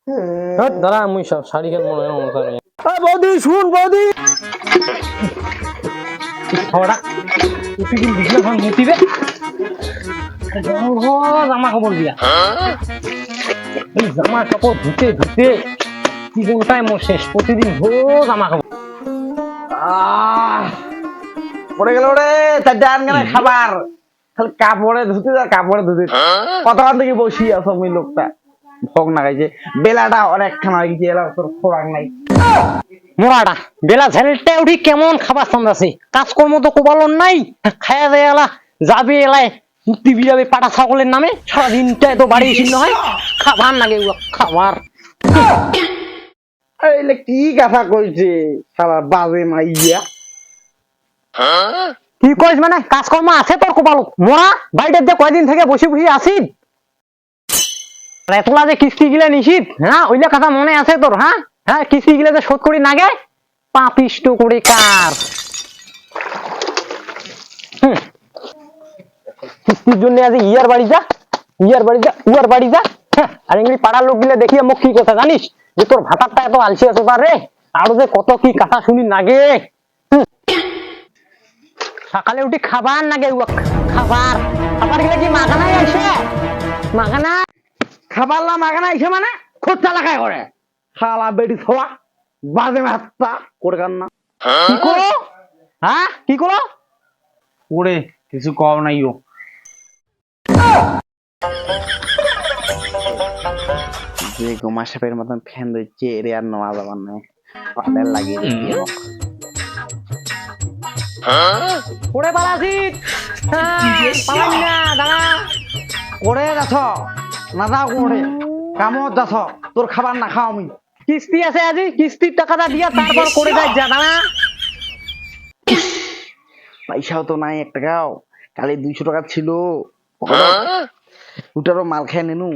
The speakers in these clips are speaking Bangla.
দাঁড়া আমি সব শাড়ি কেন মনে হয় বৌদি শুন বৌদি খাওয়াটা প্রতিদিন বিছনা খান মুতিবে জামা কাপড় দিয়া এই জামা কাপড় ধুতে ধুতে জীবনটাই মোর শেষ প্রতিদিন জামা কাপড় পড়ে গেল রে চারটা আনগানে খাবার খালি কাপড়ে ধুতে যা কাপড়ে ধুতে কতক্ষণ থেকে বসি আছো আমি লোকটা ভোগ না খাইছে বেলাটা অনেকখানা হয়ে গেছে এলা তোর খোরাক নাই মোরাটা বেলা ঝালটা উঠি কেমন খাবার সামলাছে কাজকর্ম তো কোবালন নাই খায়া দেয় এলা যাবে এলায় টিভি যাবে পাটা ছাগলের নামে সারাদিনটাই তো বাড়ি এসে হয় খাবার লাগে খাবার এলে কি কথা কইছে শালা বাজে মাইয়া কি কইস মানে কাজকর্ম আছে তোর কোপাল মোরা বাড়িতে কয়দিন থেকে বসে বসে আসি তোলা যে কিস্তি গিলে নিশিত হ্যাঁ ওইলে কথা মনে আছে তোর হ্যাঁ হ্যাঁ কিস্তি গিলে যে শোধ করি নাগে পাপিষ্ট করে কার কিস্তির জন্য আজ ইয়ার বাড়ি যা উয়ার বাড়ি যা আর এমনি পাড়ার লোক গিলে দেখিয়ে মুখ কি কথা জানিস যে তোর ভাতারটা এত আলসি আছে পারে আরো যে কত কি কথা শুনি নাগে সকালে উঠি খাবার নাগে খাবার খাবার গেলে কি মাখানাই আসে মাখানা খাবার না মাগানা আইছে মানে খোঁজা লাগায় করে শালা বেটি ছোলা বাজে মাত্তা করে কান না কি করো হ্যাঁ কি করো ওরে কিছু কম নাই ও যে গোমা সাপের মতন ফ্যান দিচ্ছে এর আর নেওয়া যাবার নাই পালের লাগিয়ে দিচ্ছি ওরে বালাজিৎ পালাই না দাঁড়া করে যাচ্ছ না যাও করে কামত যাচ্ছ তোর খাবার না খাও আমি কিস্তি আছে আজি কিস্তির টাকাটা দিয়া তারপর করে যাই যা দাঁড়া পয়সাও তো নাই এক টাকাও কালি 200 টাকা ছিল ওটারও মাল খেয়ে নেনু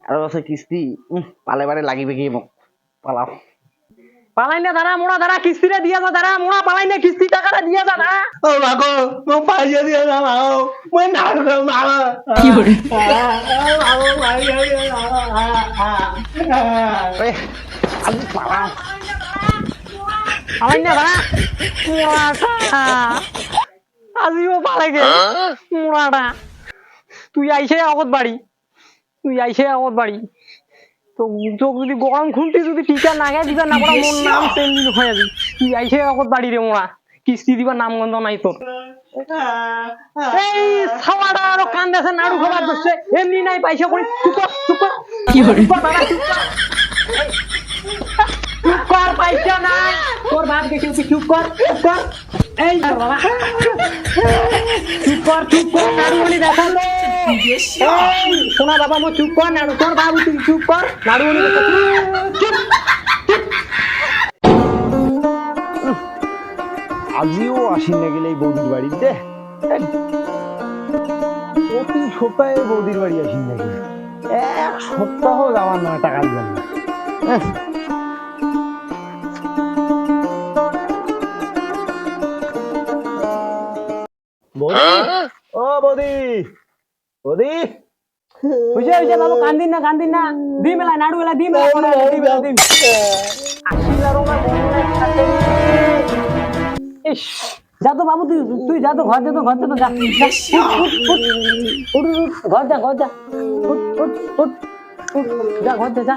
আর আছে কিস্তি পালে বারে লাগিবে কি মোক পালাও পালাই না দাঁড়া মোড়া দাঁড়া কিস্তিটা দিয়া যা দাঁড়া মোড়া পালাই না কিস্তি টাকাটা দিয়া যা দাঁড়া ও মাগো মো পয়সা দিয়ে না মাও মই না মাগো কি করে আমি পালাও পালাই না দাঁড়া মোড়াটা আজিও পালাই গে মোড়াটা তুই আইসে আগত বাড়ি তো চোখ যদি গরম খুলতে যদি টিকা নাগে দিবা না পড়া মোর নাম চেঞ্জ হয়ে যাবে তুই আইসে আগত বাড়ি রে মোড়া কিস্তি দিবা নাম গন্ধ নাই তোর এই ছাওয়াটা আরো কান্দাছে নাড়ু খাবার করছে এমনি নাই পয়সা করি চুপ কর কি হল চুপ কর পয়সা না তোর বাপ দেখে চুপ কর এই বাবা চুপ কর নাড়ু বলি দেখালো এই শোনা বাবা মো চুপ কর নাড়ু তোর বাবু তুই চুপ কর নাড়ু বলি চুপ আজিও আসি না গেলে এই বৌদির বাড়িতে প্রতি সপ্তাহে বৌদির বাড়ি আসি না গেলে এক সপ্তাহ যাওয়ার নয় টাকা দিলাম না ও বৌদি বৌদি বুঝে বাবু কান্দিন না দি মেলা নাড়ু মেলা দি মেলা দি আশিলারও না ইস যা তো বাবু তুই যা তো ঘর যা তো যা ঘর যা উঠ যা ঘর যা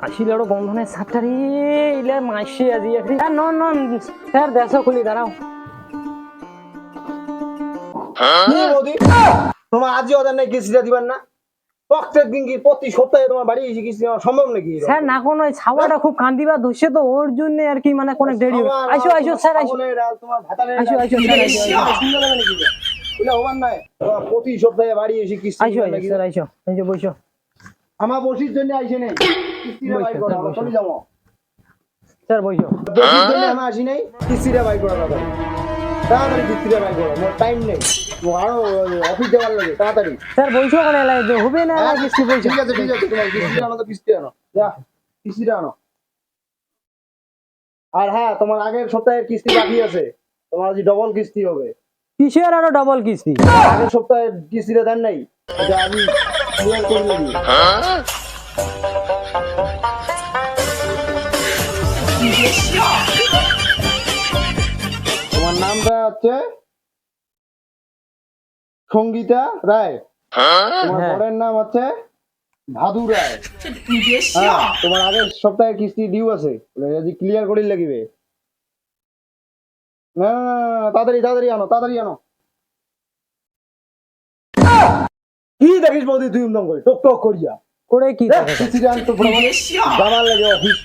আশিলারও গন্ধনে সাতটারি ইলে মাসি আজি নন স্যার দেশো খুলি দাঁড়াও তোমার আজই ওদের নাকি কিস্তিটা দিবেন না প্রত্যেক দিন কি প্রতি সপ্তাহে তোমার বাড়ি এসে কিস্তি দেওয়া সম্ভব নাকি স্যার না কোনো ছাওয়াটা খুব কান্দিবা ধরছে তো ওর জন্য আর কি মানে কোনো দেরি আইসো স্যার তোমার ভাতারে আইসো প্রতি সপ্তাহে বাড়ি এসে কিস্তি স্যার আইসো এই যে বইসো আমার বসির জন্য আইসে নেই কিস্তিটা বাই করা চলে যাবো স্যার বইসো বসির জন্য আমি আসি নাই কিস্তিটা বাই করা তাড়াতাড়ি কিস্তিটা বাই করো মোর টাইম নেই আরো অফিস যাওয়ার লাগে তাড়াতাড়ি স্যার বইসো কোনে লাগে হবে না কিস্তি বইসো ঠিক আছে তোমার কিস্তিটা আনো তো কিস্তি আনো যা কিস্তিটা আনো আর হ্যাঁ তোমার আগের সপ্তাহের কিস্তি বাকি আছে তোমার আজ ডবল কিস্তি হবে কিসের আরো ডবল কিস্তি আগের সপ্তাহের কিস্তিটা দেন নাই এটা আমি ক্লিয়ার করে দিই। তোমার নামটা হচ্ছে সঙ্গীতা রায়, তোমার হ্যাঁ। বরের নাম হচ্ছে ভাদু রায়। হ্যাঁ, তোমার আগের সপ্তাহে কিস্তি ডিউ আছে, যদি ক্লিয়ার করে লাগিবে। না না, না, না, তাড়াতাড়ি তাড়াতাড়ি আনো, তাড়াতাড়ি আনো। কি দেখিস বৌদি তুই একদম করে টক টক করিয়া করে কি দেখ, কিস্তিটা আনতো জামার লাগে অফিস।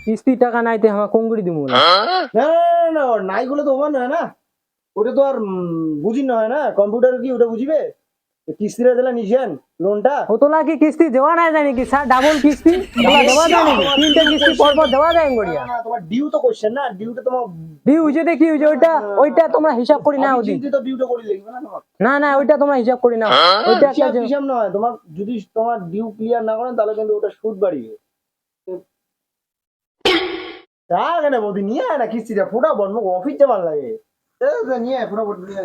কিস্তির টাকা নাইতে আমার কঙ্গুড়ি দিব না। না না না, নাই গুলো তো ওমান হয় না, ওটা তো আর বুঝি না হয় না, কম্পিউটার কি ওটা বুঝিবে? কিস্তিটা দিলে নিছেন লোনটা, ওতলা কি কিস্তি দেওয়া নাই যায় নাকি স্যার? ডাবল কিস্তি ওতলা দেওয়া যায় নাকি? তিনটে কিস্তি পর পর দেওয়া যায় গড়িয়া? না, তোমার ডিউ তো কোশ্চেন না, ডিউটা তোমার ডিউ হইছে দেখি হইছে ওইটা ওইটা তোমরা হিসাব করি না ওদি। চিন্তিত ডিউটা করে লিখবে না তোমার। না না ওইটা তোমরা হিসাব করি না। ওইটা একটা হিসাব হিসাব নয়, তোমার যদি তোমার ডিউ ক্লিয়ার না করেন তাহলে কিন্তু ওটা সুদ বাড়িবে। তা কেন বৌদি নিয়ে আয় না কিস্তিটা, ফোটা বন্ধ অফিস যাবার লাগে। নিয়ে আয়, ফোটা বন্ধ নিয়ে আয়।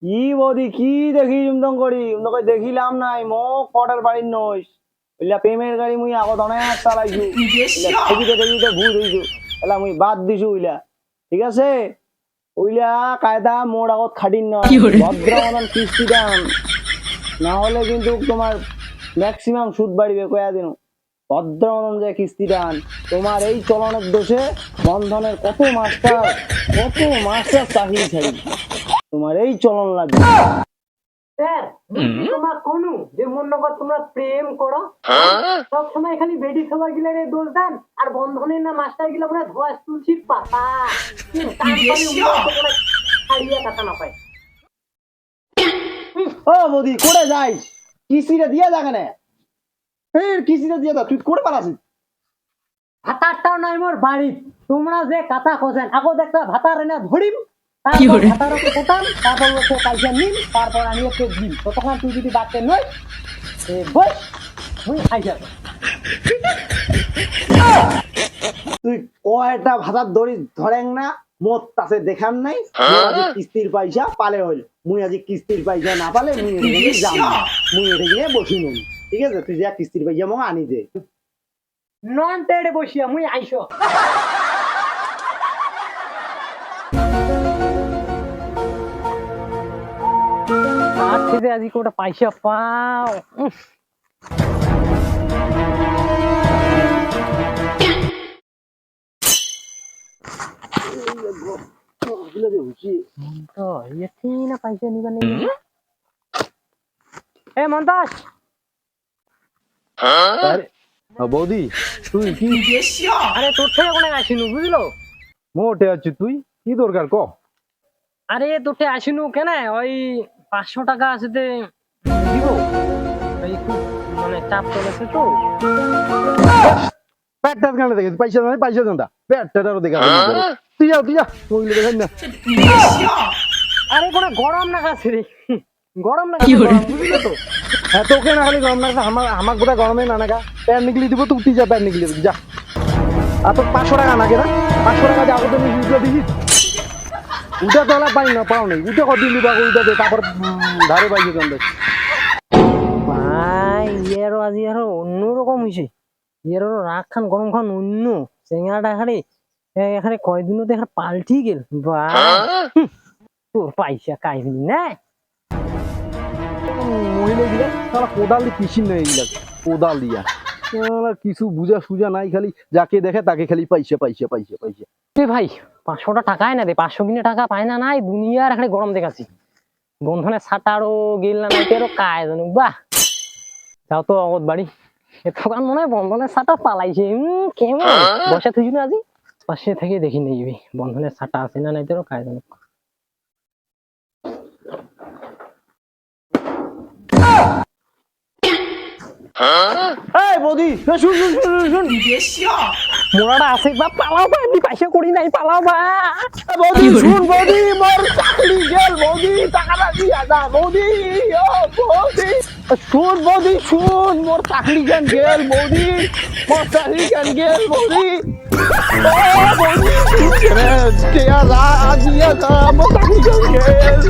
কি বৌদি কি দেখি উমদম করি উমদম করে দেখিলাম নাই মোক কটার বাড়ির নইস ওইলা প্রেমের গাড়ি মুই আগত অনেক চালাইছু, দেখিতে দেখিতে ভূত হইছু, এলা মুই বাদ দিছু ওইলা। ঠিক আছে, ওইলা কায়দা মোর আগত খাটিন নয়, ভদ্র মতন কিস্তি দাম, না হলে কিন্তু তোমার ম্যাক্সিমাম সুদ বাড়িবে কয়া দিন। ভদ্র মতন যে কিস্তি দান, তোমার এই চলনের দোষে বন্ধনের কত মাস্টার চাকরি ছাড়ি, তোমার এই চলন লাগবে। স্যার তোমরা কোনু যে মন কর তোমরা প্রেম করো সব সময় খালি বেডি সভা গিলা রে দোষ দেন, আর বন্ধনের না মাস্টার গিলা পুরো ধোয়া তুলসির পাতা ছাড়িয়া কথা না পায়। ও বৌদি করে যাইস, কিস্তিটা দিয়া যা কেন, কিস্তিটা দিয়া যা, তুই করে পালাছিস। ভাতারটাও নাই মোর বাড়ি, তোমরা যে কথা খোঁজেন আগত একটা ভাতার এনে ধরিম, তারপর ভাতার ওকে কোটাম, তারপর ওকে পয়সা নিন, তারপর আমি ওকে দিন, ততক্ষণ তুই যদি বাচ্চা নই বস তুই খাই যাবে। তুই কয়টা ভাতার দড়ি ধরেন না মত তাছে দেখান নাই, মোর আজি কিস্তির পয়সা পালে হইল, মুই আজি কিস্তির পয়সা না পালে মুই এদিকে যাম, মুই এদিকে বসি নই। ঠিক আছে, তুই যা কিস্তির পয়সা মোক আনি দে। নন তেড়ে বসিয়া মুই আইসো। আর থেকে আজি কোটা পয়সা পাও। তো এটি না পয়সা নিবা নেই। এ মন্তাজ বৌদি তুই কি, আরে তোর থেকে কোনে আসিনু বুঝলো? মোটে আছিস তুই, কি দরকার ক। আরে তোরতে আসিনু কেন ওই 500 টাকা আছে দিব, এই খুব মানে চাপ চলেছে তো। পেটটা কেন দেখেছিস, পয়সা নাই পয়সা দেন, পেটটারও দেখা তুই যা তুই যা, ওইগুলো দেখেন না। আরে কোনো গরম না কাছে রে, গরম না কাছে বুঝলি তো। হ্যাঁ তোকে না খালি গরম লাগছে, আমার গোটা গরমে না নাকা প্যান্ট নিকলি দিব, তুই যা প্যান্ট নিকলি যা। আর তোর 500 টাকা নাকি না, 500 টাকা যা আগত দিছিস, উঠা তো পাই না পাও নেই, উঠে কদিন দিবা উঠা দে, তারপর ধারে পাইছে কেন দেখ। ভাই ইয়ারও আজি আরো অন্যরকম হয়েছে, ইয়ারও রাগ খান গরম খান অন্য চেঙ্গাটা খালি এখানে কয়দিনতে এখানে পাল্টি গেল। বাহ তোর পয়সা কাহিনী না মহিলা গিলা তারা কোদাল দিয়ে পিছিয়ে নেই, গিলা কোদাল দিয়া কিছু বুঝা সুজা নাই, খালি যাকে দেখে তাকে খালি পয়সা পয়সা পয়সা পয়সা। ভাই 500টা টাকায় না দে, 500 কিনে টাকা পায় না নাই দুনিয়ার এখানে গরম দেখাচ্ছি, বন্ধনের ছাটারও গেল না নাই তেরো কায় জানুক। বাহ যাও তো অগত বাড়ি, এতক্ষণ মনে হয় বন্ধনের ছাটা পালাইছে। কেমন বসে থুই না আজি পাশে থেকে দেখি নিবি বন্ধনের ছাটা আছে না নাই তেরো কায় জানুক। এই বৌদি শুন শুন শুন শুন মোড়াটা আছে বা পালাও বা আমি পয়সা করি নাই পালাও বা বৌদি শুন বৌদি মোর চাকরি গেল বৌদি টাকাটা দিয়া দা বৌদি ও বৌদি শুন বৌদি শুন মোর চাকরি কেন গেল বৌদি মোর চাকরি কেন গেল বৌদি ও বৌদি দিয়া দা দিয়া দা মোর চাকরি কেন গেল